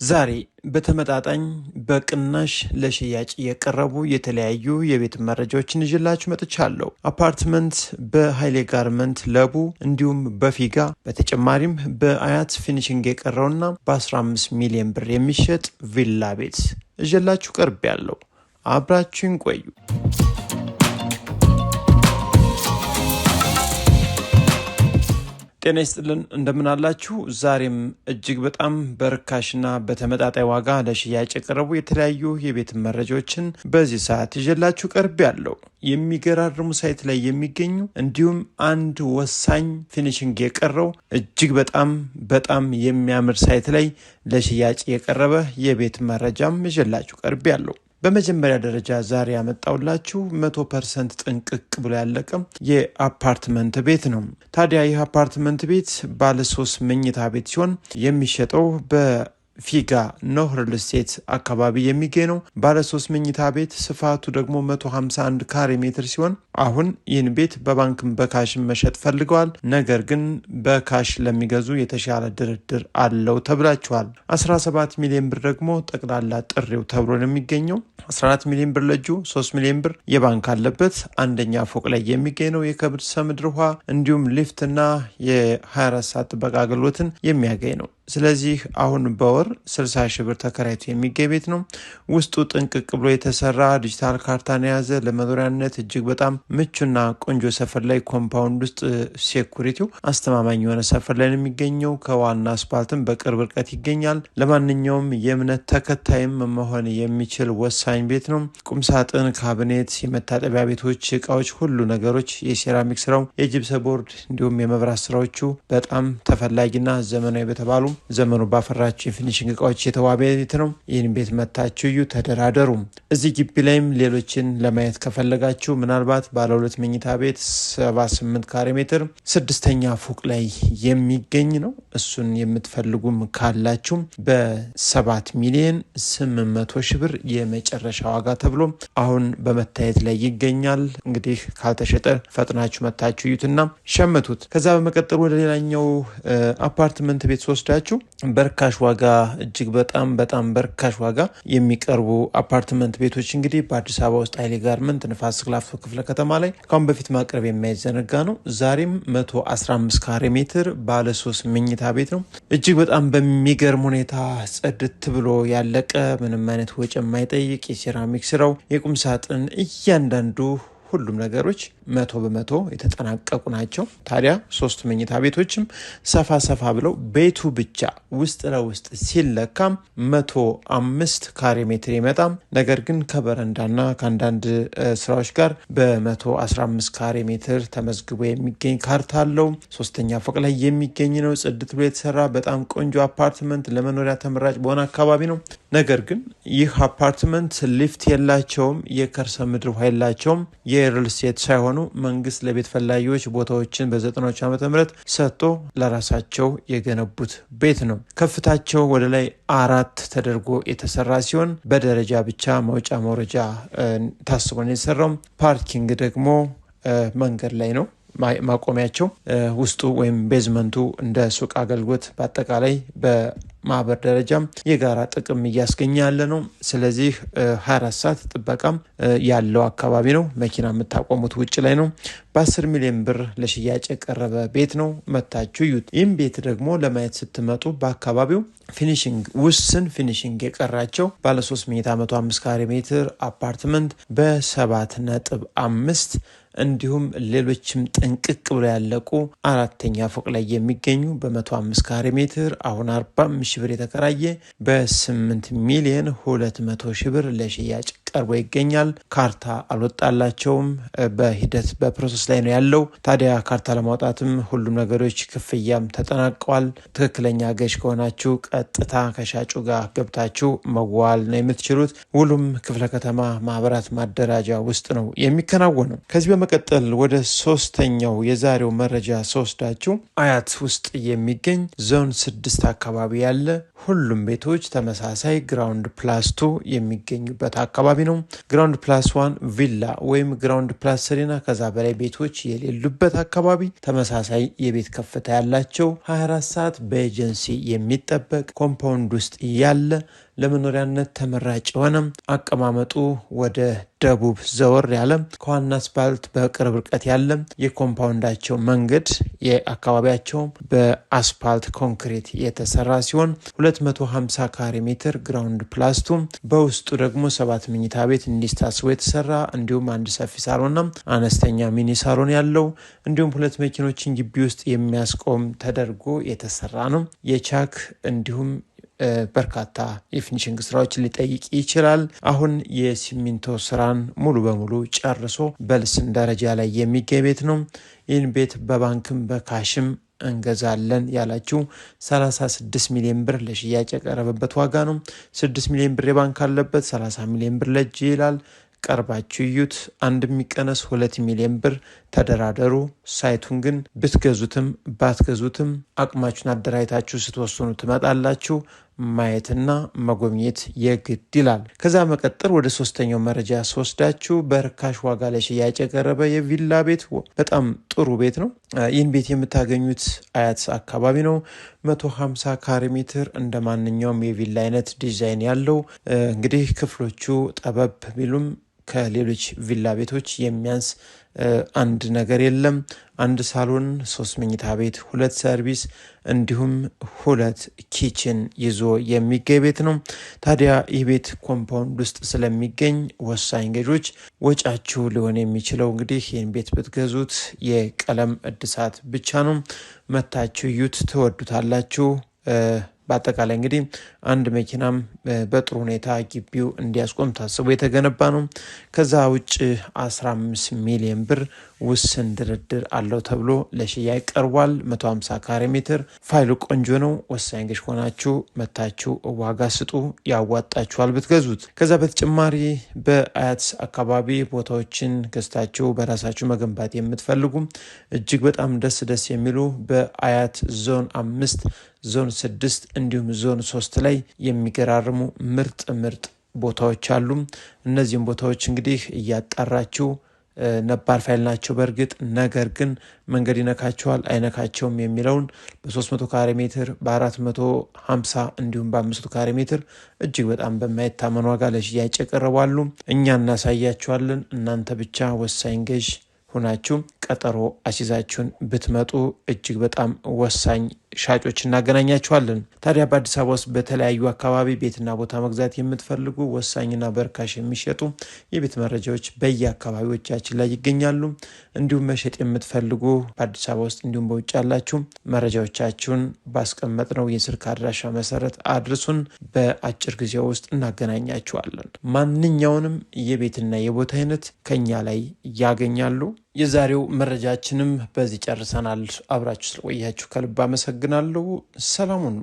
ዛሬ በተመጣጣኝ በቅናሽ ለሽያጭ የቀረቡ የተለያዩ የቤት መረጃዎችን ይዤላችሁ መጥቻለሁ። አፓርትመንት በኃይሌ ጋርመንት ለቡ እንዲሁም በፊጋ በተጨማሪም በአያት ፊኒሽንግ የቀረውና በ15 ሚሊዮን ብር የሚሸጥ ቪላ ቤት ይዤላችሁ ቀርቤያለሁ። አብራችሁን ቆዩ። ጤና ይስጥልን፣ እንደምን አላችሁ? ዛሬም እጅግ በጣም በርካሽና በተመጣጣኝ ዋጋ ለሽያጭ የቀረቡ የተለያዩ የቤት መረጃዎችን በዚህ ሰዓት ይዤላችሁ ቀርቤያለሁ። የሚገራርሙ ሳይት ላይ የሚገኙ እንዲሁም አንድ ወሳኝ ፊኒሽንግ የቀረው እጅግ በጣም የሚያምር ሳይት ላይ ለሽያጭ የቀረበ የቤት መረጃም ይዤላችሁ ቀርቤያለሁ። በመጀመሪያ ደረጃ ዛሬ ያመጣውላችሁ 100% ጥንቅቅ ብሎ ያለቀ የአፓርትመንት ቤት ነው። ታዲያ ይህ አፓርትመንት ቤት ባለ 3 መኝታ ቤት ሲሆን የሚሸጠው በፊጋ ኖህ ሪል ስቴት አካባቢ የሚገኝ ነው። ባለ 3 መኝታ ቤት ስፋቱ ደግሞ 151 ካሬ ሜትር ሲሆን አሁን ይህን ቤት በባንክም በካሽም መሸጥ ፈልገዋል። ነገር ግን በካሽ ለሚገዙ የተሻለ ድርድር አለው ተብላችኋል። 17 ሚሊዮን ብር ደግሞ ጠቅላላ ጥሪው ተብሎ ነው የሚገኘው። 14 ሚሊዮን ብር ለእጁ፣ 3 ሚሊዮን ብር የባንክ አለበት። አንደኛ ፎቅ ላይ የሚገኝ ነው። የከብድ ምድር ውሃ እንዲሁም ሊፍትና የ24 ሰዓት ጥበቃ አገልግሎትን የሚያገኝ ነው። ስለዚህ አሁን በወር 60 ሺህ ብር ተከራይቶ የሚገኝ ቤት ነው። ውስጡ ጥንቅቅ ብሎ የተሰራ ዲጂታል ካርታን የያዘ ለመኖሪያነት እጅግ በጣም ምቹና ቆንጆ ሰፈር ላይ ኮምፓውንድ ውስጥ ሴኩሪቲው አስተማማኝ የሆነ ሰፈር ላይ ነው የሚገኘው። ከዋና አስፓልትም በቅርብ ርቀት ይገኛል። ለማንኛውም የእምነት ተከታይም መሆን የሚችል ወሳኝ ቤት ነው። ቁምሳጥን፣ ካቢኔት፣ የመታጠቢያ ቤቶች እቃዎች፣ ሁሉ ነገሮች፣ የሴራሚክ ስራው፣ የጂፕሰ ቦርድ እንዲሁም የመብራት ስራዎቹ በጣም ተፈላጊና ዘመናዊ በተባሉ ዘመኑ ባፈራቸው የፊኒሽንግ እቃዎች የተዋበ ቤት ነው። ይህን ቤት መታችሁ እዩ፣ ተደራደሩ። እዚህ ግቢ ላይም ሌሎችን ለማየት ከፈለጋችሁ ምናልባት ባለ 2 መኝታ ቤት 78 ካሬ ሜትር 6ኛ ፎቅ ላይ የሚገኝ ነው። እሱን የምትፈልጉም ካላችሁ በ7 ሚሊዮን 800 ሺህ ብር የመጨረሻ ዋጋ ተብሎ አሁን በመታየት ላይ ይገኛል። እንግዲህ ካልተሸጠ ፈጥናችሁ መታችሁ እዩትና ሸምቱት። ከዛ በመቀጠል ወደ ሌላኛው አፓርትመንት ቤት ወስዳችሁ በርካሽ ዋጋ እጅግ በጣም በርካሽ ዋጋ የሚቀርቡ አፓርትመንት ቤቶች እንግዲህ በአዲስ አበባ ውስጥ ኃይሌ ጋርመንት ንፋስ ስልክ ላፍቶ ክፍለ ከተማ ላይ ካሁን በፊት ማቅረብ የማይዘነጋ ነው። ዛሬም 115 ካሬ ሜትር ባለ 3 መኝታ ቤት ነው። እጅግ በጣም በሚገርም ሁኔታ ጽድት ብሎ ያለቀ ምንም አይነት ወጪ የማይጠይቅ የሴራሚክ ስራው፣ የቁም ሳጥን፣ እያንዳንዱ ሁሉም ነገሮች 100% የተጠናቀቁ ናቸው። ታዲያ 3 መኝታ ቤቶችም ሰፋ ብለው ቤቱ ብቻ ውስጥ ለውስጥ ሲለካም 105 ካሬ ሜትር ይመጣም። ነገር ግን ከበረንዳና ከአንዳንድ ስራዎች ጋር በ115 ካሬ ሜትር ተመዝግቦ የሚገኝ ካርታ አለው። 3ኛ ፎቅ ላይ የሚገኝ ነው። ጽድት ብሎ የተሰራ በጣም ቆንጆ አፓርትመንት ለመኖሪያ ተመራጭ በሆነ አካባቢ ነው። ነገር ግን ይህ አፓርትመንት ሊፍት የላቸውም፣ የከርሰ ምድር ውሃ የላቸውም። የሪል ስቴት ሳይሆኑ መንግስት ለቤት ፈላጊዎች ቦታዎችን በ90ዎቹ ዓመተ ምህረት ሰጥቶ ለራሳቸው የገነቡት ቤት ነው። ከፍታቸው ወደ ላይ 4 ተደርጎ የተሰራ ሲሆን በደረጃ ብቻ መውጫ መውረጃ ታስቦ ነው የተሰራው። ፓርኪንግ ደግሞ መንገድ ላይ ነው ማቆሚያቸው። ውስጡ ወይም ቤዝመንቱ እንደ ሱቅ አገልግሎት በአጠቃላይ በማህበር ደረጃም የጋራ ጥቅም እያስገኘ ያለ ነው። ስለዚህ 24 ሰዓት ጥበቃም ያለው አካባቢ ነው። መኪና የምታቆሙት ውጭ ላይ ነው። በ10 ሚሊዮን ብር ለሽያጭ የቀረበ ቤት ነው። መታችሁ እዩት። ይህም ቤት ደግሞ ለማየት ስትመጡ በአካባቢው ውስን ፊኒሽንግ የቀራቸው ባለ 3 መኝታ 105 ካሬ ሜትር አፓርትመንት በ7.5 እንዲሁም ሌሎችም ጥንቅቅ ብሎ ያለቁ 4ኛ ፎቅ ላይ የሚገኙ በ105 ካሬ ሜትር አሁን 45 ሺህ ብር የተከራየ በ8 ሚሊዮን 200 ሺህ ብር ለሽያጭ ቀርቦ ይገኛል። ካርታ አልወጣላቸውም። በሂደት በፕሮሰስ ላይ ነው ያለው። ታዲያ ካርታ ለማውጣትም ሁሉም ነገሮች ክፍያም ተጠናቀዋል። ትክክለኛ ገዥ ከሆናችሁ ቀጥታ ከሻጩ ጋር ገብታችሁ መዋል ነው የምትችሉት። ውሉም ክፍለ ከተማ ማህበራት ማደራጃ ውስጥ ነው የሚከናወነው። ከዚህ በመቀጠል ወደ 3ኛው የዛሬው መረጃ ስወስዳችሁ አያት ውስጥ የሚገኝ ዞን 6 አካባቢ ያለ ሁሉም ቤቶች ተመሳሳይ ግራውንድ +2 የሚገኙበት አካባቢ አካባቢ ነው። ግራውንድ ፕላስ 1 ቪላ ወይም ግራውንድ ፕላስ 3ና ከዛ በላይ ቤቶች የሌሉበት አካባቢ ተመሳሳይ የቤት ከፍታ ያላቸው 24 ሰዓት በኤጀንሲ የሚጠበቅ ኮምፓውንድ ውስጥ ያለ ለመኖሪያነት ተመራጭ የሆነ አቀማመጡ ወደ ደቡብ ዘወር ያለ ከዋና አስፓልት በቅርብ ርቀት ያለ የኮምፓውንዳቸው መንገድ የአካባቢያቸው በአስፓልት ኮንክሪት የተሰራ ሲሆን 250 ካሬ ሜትር ግራውንድ ፕላስ 2 በውስጡ ደግሞ 7 መኝታ ቤት እንዲታስቦ የተሰራ እንዲሁም አንድ ሰፊ ሳሎንና አነስተኛ ሚኒ ሳሎን ያለው እንዲሁም 2 መኪኖችን ግቢ ውስጥ የሚያስቆም ተደርጎ የተሰራ ነው። የቻክ እንዲሁም በርካታ የፊኒሽንግ ስራዎችን ሊጠይቅ ይችላል። አሁን የሲሚንቶ ስራን ሙሉ በሙሉ ጨርሶ በልስን ደረጃ ላይ የሚገኝ ቤት ነው። ይህን ቤት በባንክም በካሽም እንገዛለን ያላችሁ 36 ሚሊዮን ብር ለሽያጭ የቀረበበት ዋጋ ነው። 6 ሚሊዮን ብር የባንክ አለበት፣ 30 ሚሊዮን ብር ለእጅ ይላል። ቀርባችሁ እዩት። አንድ የሚቀነስ 2 ሚሊዮን ብር ተደራደሩ። ሳይቱን ግን ብትገዙትም ባትገዙትም አቅማችሁን አደራጅታችሁ ስትወስኑ ትመጣላችሁ። ማየትና መጎብኘት የግድ ይላል። ከዛ መቀጠል ወደ ሶስተኛው መረጃ ስወስዳችሁ በርካሽ ዋጋ ለሽያጭ የቀረበ የቪላ ቤት በጣም ጥሩ ቤት ነው። ይህን ቤት የምታገኙት አያት አካባቢ ነው። 150 ካሬ ሜትር እንደ ማንኛውም የቪላ አይነት ዲዛይን ያለው እንግዲህ ክፍሎቹ ጠበብ ቢሉም ከሌሎች ቪላ ቤቶች የሚያንስ አንድ ነገር የለም። አንድ ሳሎን፣ 3 መኝታ ቤት፣ 2 ሰርቪስ እንዲሁም 2 ኪችን ይዞ የሚገኝ ቤት ነው። ታዲያ ይህ ቤት ኮምፓውንድ ውስጥ ስለሚገኝ ወሳኝ ገዦች ወጫችሁ ሊሆን የሚችለው እንግዲህ ይህን ቤት ብትገዙት የቀለም እድሳት ብቻ ነው። መታችሁ እዩት፣ ትወዱታላችሁ። በአጠቃላይ እንግዲህ አንድ መኪናም በጥሩ ሁኔታ ግቢው እንዲያስቆም ታስቦ የተገነባ ነው። ከዛ ውጭ 15 ሚሊዮን ብር ውስን ድርድር አለው ተብሎ ለሽያጭ ቀርቧል። 150 ካሬ ሜትር ፋይሉ ቆንጆ ነው። ወሳኝ ገዥ ሆናችሁ መታችሁ ዋጋ ስጡ፣ ያዋጣችኋል ብትገዙት። ከዛ በተጨማሪ በአያት አካባቢ ቦታዎችን ገዝታችሁ በራሳችሁ መገንባት የምትፈልጉ እጅግ በጣም ደስ የሚሉ በአያት ዞን 5 ዞን 6 እንዲሁም ዞን 3 ላይ የሚገራርሙ ምርጥ ቦታዎች አሉ። እነዚህም ቦታዎች እንግዲህ እያጣራችሁ ነባር ፋይል ናቸው በእርግጥ ነገር ግን መንገድ ይነካቸዋል አይነካቸውም የሚለውን በ300 ካሬ ሜትር በ450 እንዲሁም በ500 ካሬ ሜትር እጅግ በጣም በማይታመን ዋጋ ለሽያጭ ቀርበዋል። እኛ እናሳያችኋለን። እናንተ ብቻ ወሳኝ ገዥ ሆናችሁ ቀጠሮ አሲዛችሁን ብትመጡ እጅግ በጣም ወሳኝ ሻጮች እናገናኛችኋለን። ታዲያ በአዲስ አበባ ውስጥ በተለያዩ አካባቢ ቤትና ቦታ መግዛት የምትፈልጉ ወሳኝና በርካሽ የሚሸጡ የቤት መረጃዎች በየአካባቢዎቻችን ላይ ይገኛሉ። እንዲሁም መሸጥ የምትፈልጉ በአዲስ አበባ ውስጥ እንዲሁም በውጭ ያላችሁ መረጃዎቻችሁን ባስቀመጥነው የስልክ አድራሻ መሰረት አድርሱን። በአጭር ጊዜ ውስጥ እናገናኛችኋለን። ማንኛውንም የቤትና የቦታ አይነት ከኛ ላይ ያገኛሉ። የዛሬው መረጃችንም በዚህ ጨርሰናል። አብራችሁ ስለቆያችሁ ከልብ አመሰግናለሁ። ሰላሙን